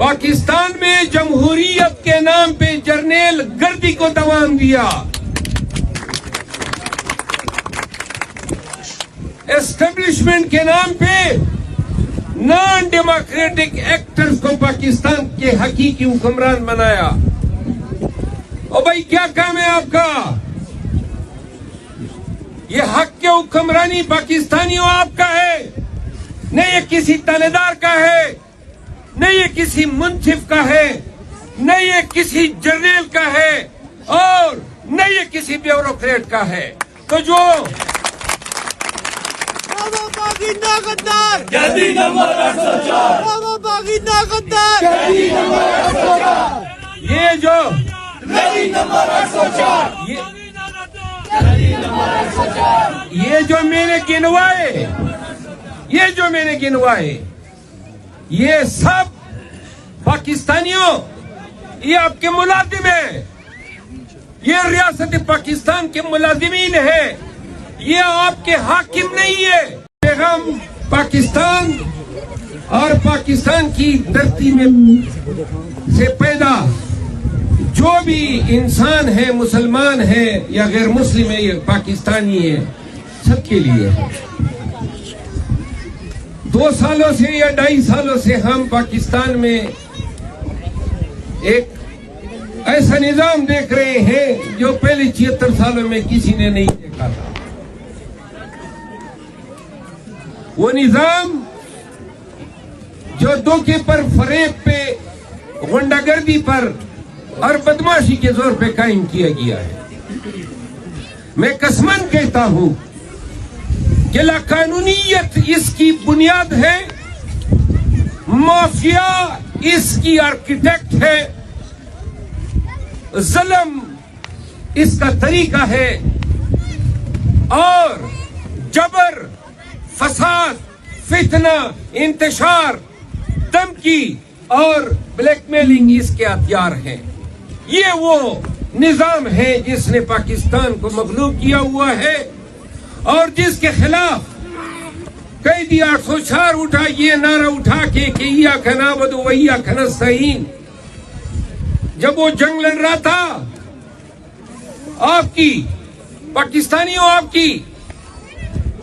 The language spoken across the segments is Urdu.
پاکستان میں جمہوریت کے نام پہ جرنیل گردی کو دوام دیا، اسٹیبلشمنٹ کے نام پہ نان ڈیموکریٹک ایکٹرز کو پاکستان کے حقیقی حکمران بنایا۔ او بھائی کیا کام ہے آپ کا؟ یہ حق کے حکمرانی پاکستانیوں آپ کا ہے، نہ یہ کسی تانے دار کا ہے، نہ یہ کسی منصف کا ہے، نہ یہ کسی جرنیل کا ہے، اور نہ یہ کسی بیوروکریٹ کا ہے۔ تو جو یہ جو میں نے گنوائے یہ سب پاکستانیوں، یہ آپ کے ملازم ہیں، یہ ریاست پاکستان کے ملازمین ہیں، یہ آپ کے حاکم نہیں ہے۔ پیغام پاکستان اور پاکستان کی دھرتی میں سے پیدا جو بھی انسان ہے، مسلمان ہے یا غیر مسلم ہے، یہ پاکستانی ہے، سب کے لیے 2 سالوں سے یا 2.5 سالوں سے ہم پاکستان میں ایک ایسا نظام دیکھ رہے ہیں جو پہلے 76 سالوں میں کسی نے نہیں دیکھا تھا۔ وہ نظام جو دھوکے پر، فریب پہ، غنڈہ گردی پر اور بدماشی کے زور پہ قائم کیا گیا ہے۔ میں قسماً کہتا ہوں کہ لاقانونیت اس کی بنیاد ہے، مافیا اس کی آرکیٹیکٹ ہے، ظلم اس کا طریقہ ہے، اور جبر، فساد، فتنہ، انتشار، دھمکی اور بلیک میلنگ اس کے ہتھیار ہیں۔ یہ وہ نظام ہے جس نے پاکستان کو مغلوب کیا ہوا ہے اور جس کے خلاف قیدی 804 اٹھا، یہ نعرہ اٹھا کے کہ ایاک نعبد و ایاک نستعین، جب وہ جنگ لڑ رہا تھا آپ کی، پاکستانیوں آپ کی،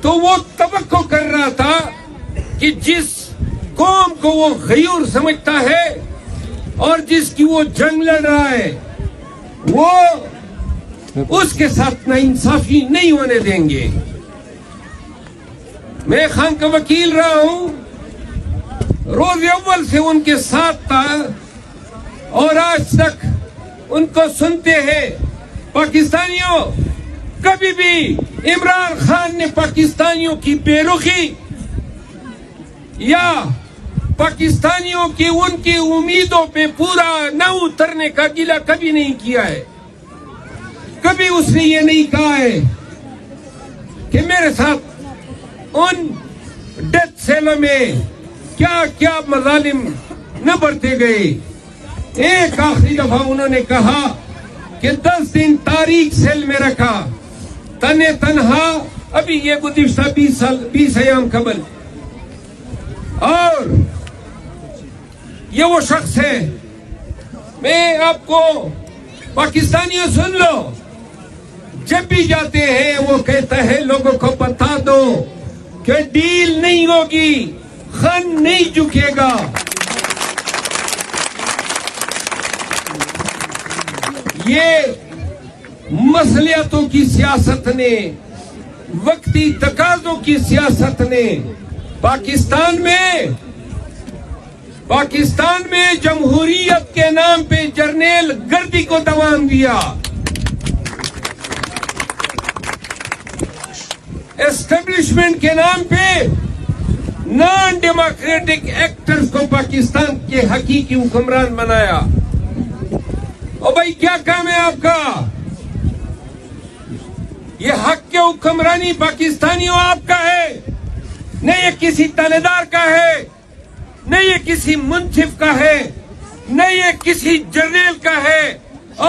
تو وہ توقع کر رہا تھا کہ جس قوم کو وہ غیور سمجھتا ہے اور جس کی وہ جنگ لڑ رہا ہے، وہ اس کے ساتھ ناانصافی نہیں ہونے دیں گے۔ میں خان کا وکیل رہا ہوں، روز اول سے ان کے ساتھ تھا اور آج تک ان کو سنتے ہیں۔ پاکستانیوں، کبھی بھی عمران خان نے پاکستانیوں کی بے رخی یا پاکستانیوں کی ان کی امیدوں پہ پورا نہ اترنے کا گلہ کبھی نہیں کیا ہے۔ کبھی اس نے یہ نہیں کہا ہے کہ میرے ساتھ ان ڈیتھ سیلوں میں کیا کیا مظالم نہ بڑھتے گئے۔ ایک آخری دفعہ انہوں نے کہا کہ 10 دن تاریخ سیل میں رکھا، تنے تنہا، ابھی یہ گزشتہ 20 ایام قبل، اور یہ وہ شخص ہے۔ میں آپ کو پاکستانیوں سن لو، جب بھی جاتے ہیں وہ کہتا ہے لوگوں کو بتا دو کہ ڈیل نہیں ہوگی، خان نہیں جھکے گا۔ یہ مصلحتوں کی سیاست نے، وقتی تقاضوں کی سیاست نے پاکستان میں جمہوریت کے نام پہ جرنیل گردی کو دوام دیا، اسٹیبلشمنٹ کے نام پہ نان ڈیموکریٹک ایکٹرز کو پاکستان کے حقیقی حکمران بنایا۔ او بھائی کیا کام ہے آپ کا؟ یہ حق کے حکمرانی پاکستانیوں آپ کا ہے، نہ یہ کسی تانے دار کا ہے، نہ یہ کسی منصف کا ہے، نہ یہ کسی جرنیل کا ہے،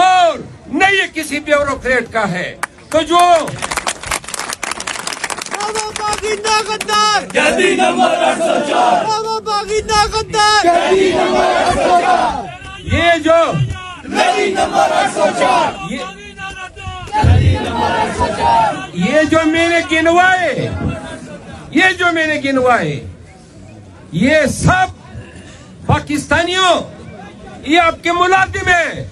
اور نہ یہ کسی بیوروکریٹ کا ہے۔ تو جو جدید نمبر 804 جو یہ جو میں نے گنوائے یہ سب پاکستانیوں یہ آپ کے ملازم ہیں،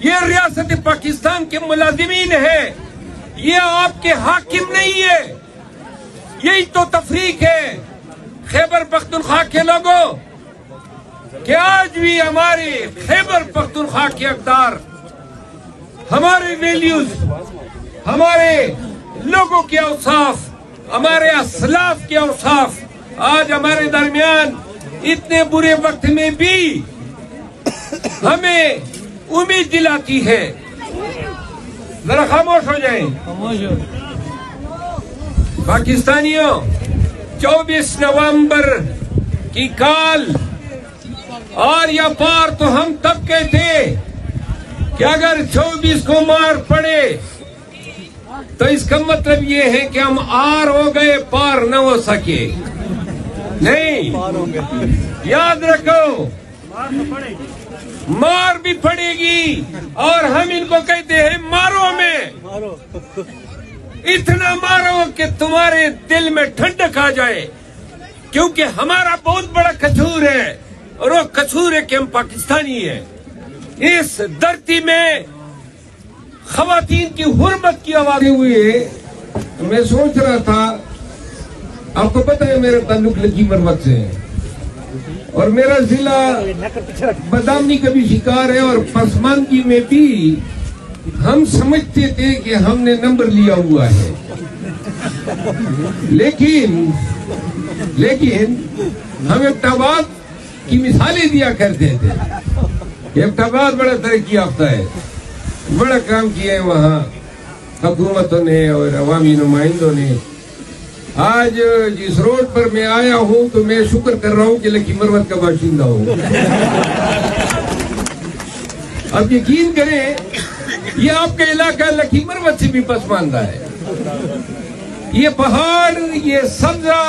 یہ ریاست پاکستان کے ملازمین ہیں، یہ آپ کے حاکم نہیں ہے۔ یہی تو تفریق ہے خیبر پختونخوا کے لوگوں کہ آج بھی ہمارے خیبر پختونخوا کے اقدار، ہمارے ویلیوز، ہمارے لوگوں کے اوصاف، ہمارے اسلاف کے اوصاف آج ہمارے درمیان اتنے برے وقت میں بھی ہمیں امید دلاتی ہے۔ ذرا خاموش ہو جائیں پاکستانیوں۔ 24 نومبر کی کال اور یا پار تو ہم تب کہتے کہ اگر 24 کو مار پڑے تو اس کا مطلب یہ ہے کہ ہم آر ہو گئے، پار نہ ہو سکے۔ نہیں، یاد رکھو مار بھی پڑے گی، اور ہم ان کو کہتے ہیں مارو میں، اتنا مارو کہ تمہارے دل میں ٹھنڈک آ جائے، کیونکہ ہمارا بہت بڑا قصور ہے، اور وہ قصور ہے کہ ہم پاکستانی ہیں۔ اس دھرتی میں خواتین کی حرمت کی آوازیں ہوئی ہے۔ میں سوچ رہا تھا، آپ کو پتہ ہے میرا تعلق لکی مروت سے ہے، اور میرا ضلع بدامنی کا بھی شکار ہے، اور پسماندگی میں بھی ہم سمجھتے تھے کہ ہم نے نمبر لیا ہوا ہے، لیکن ہم ابتاباد کی مثالیں دیا کرتے تھے کہ ابتاباد بڑا ترقی یافتہ ہے، بڑا کام کیا ہے وہاں حکومتوں نے اور عوامی نمائندوں نے۔ آج جس روڈ پر میں آیا ہوں تو میں شکر کر رہا ہوں کہ لکی مروت کا باشندہ ہوں۔ اب یقین کریں یہ آپ کا علاقہ لکی مروت سے بھی پسماندہ ہے۔ یہ پہاڑ، یہ سبزہ،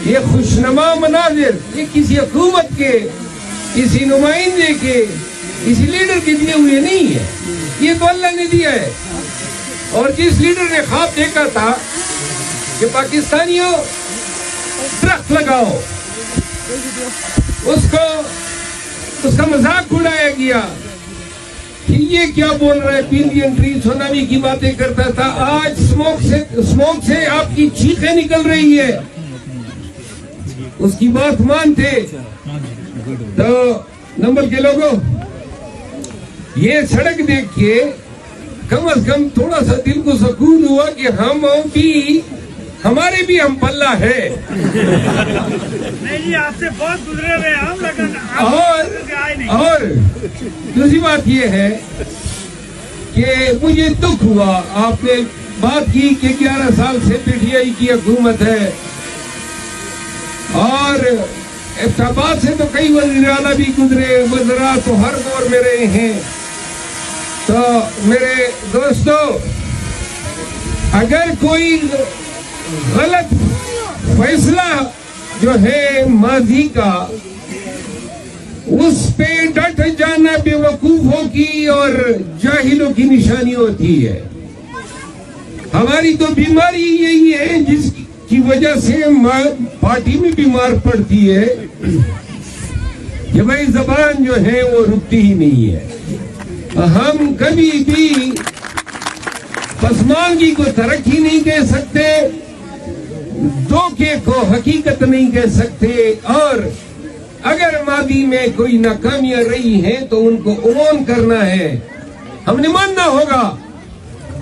یہ خوشنما مناظر یہ کسی حکومت کے، کسی نمائندے کے، کسی لیڈر کے دیے ہوئے نہیں ہے، یہ تو اللہ نے دیا ہے۔ اور جس لیڈر نے خواب دیکھا تھا کہ پاکستانیوں درخت لگاؤ، اس کا مذاق اڑایا گیا کہ یہ کیا بول رہا ہے، بلین ٹری سونامی کی باتیں کرتا تھا، آج اسموک سے آپ کی چیخیں نکل رہی ہے۔ اس کی بات مانتے تو نمبر کے لوگوں، یہ سڑک دیکھ کے کم از کم تھوڑا سا دل کو سکون ہوا کہ ہمارے بھی ہم پلہ ہے۔ نہیں، آپ سے بہت گزرے ہوئے ہم، لیکن اور دوسری بات یہ ہے کہ مجھے دکھ ہوا، آپ نے بات کی کہ 11 سال سے پی ٹی آئی کی حکومت ہے، اور ابتاباد سے تو کئی وزیر اعلیٰ بھی گزرے، وزراء تو ہر دور میں رہے ہیں۔ تو میرے دوستو، اگر کوئی غلط فیصلہ جو ہے ماضی کا، اس پہ ڈٹ جانا بے وقوفوں کی اور جاہلوں کی نشانی ہوتی ہے۔ ہماری تو بیماری یہی ہے جس کی وجہ سے پارٹی میں بیمار پڑتی ہے کہ بھائی زبان جو ہے وہ رکتی ہی نہیں ہے۔ ہم کبھی بھی پسماندگی کو ترقی نہیں کہہ سکتے، دھوکے کو حقیقت نہیں کہہ سکتے، اور اگر ماضی میں کوئی ناکامیاں رہی ہیں تو ان کو اون کرنا ہے، ہم نے ماننا ہوگا۔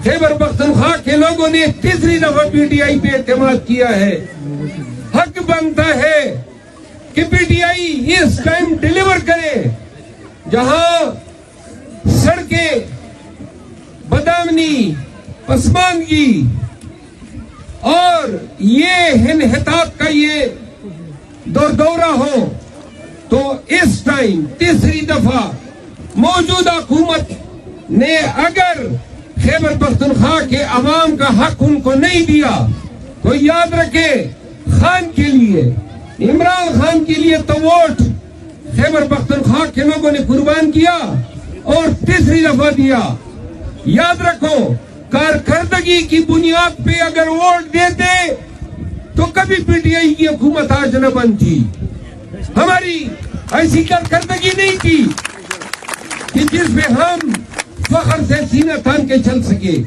خیبر پختونخوا کے لوگوں نے تیسری دفعہ پی ٹی آئی پہ اعتماد کیا ہے، حق بنتا ہے کہ پی ٹی آئی اس ٹائم ڈیلیور کرے جہاں سڑکیں، بدامنی، پسماندگی اور یہ انحطاط کا یہ دورہ ہو، تو اس ٹائم تیسری دفعہ موجودہ حکومت نے اگر خیبر پختونخوا کے عوام کا حق ان کو نہیں دیا تو یاد رکھے، خان کے لیے، عمران خان کے لیے تو ووٹ خیبر پختونخوا کے لوگوں نے قربان کیا اور تیسری دفعہ دیا. یاد رکھو کارکردگی کی بنیاد پہ اگر ووٹ دیتے تو کبھی پی ٹی آئی کی حکومت آج نہ بنتی. ہماری ایسی کارکردگی نہیں تھی کہ جس میں ہم فخر سے سینہ تان کے چل سکے.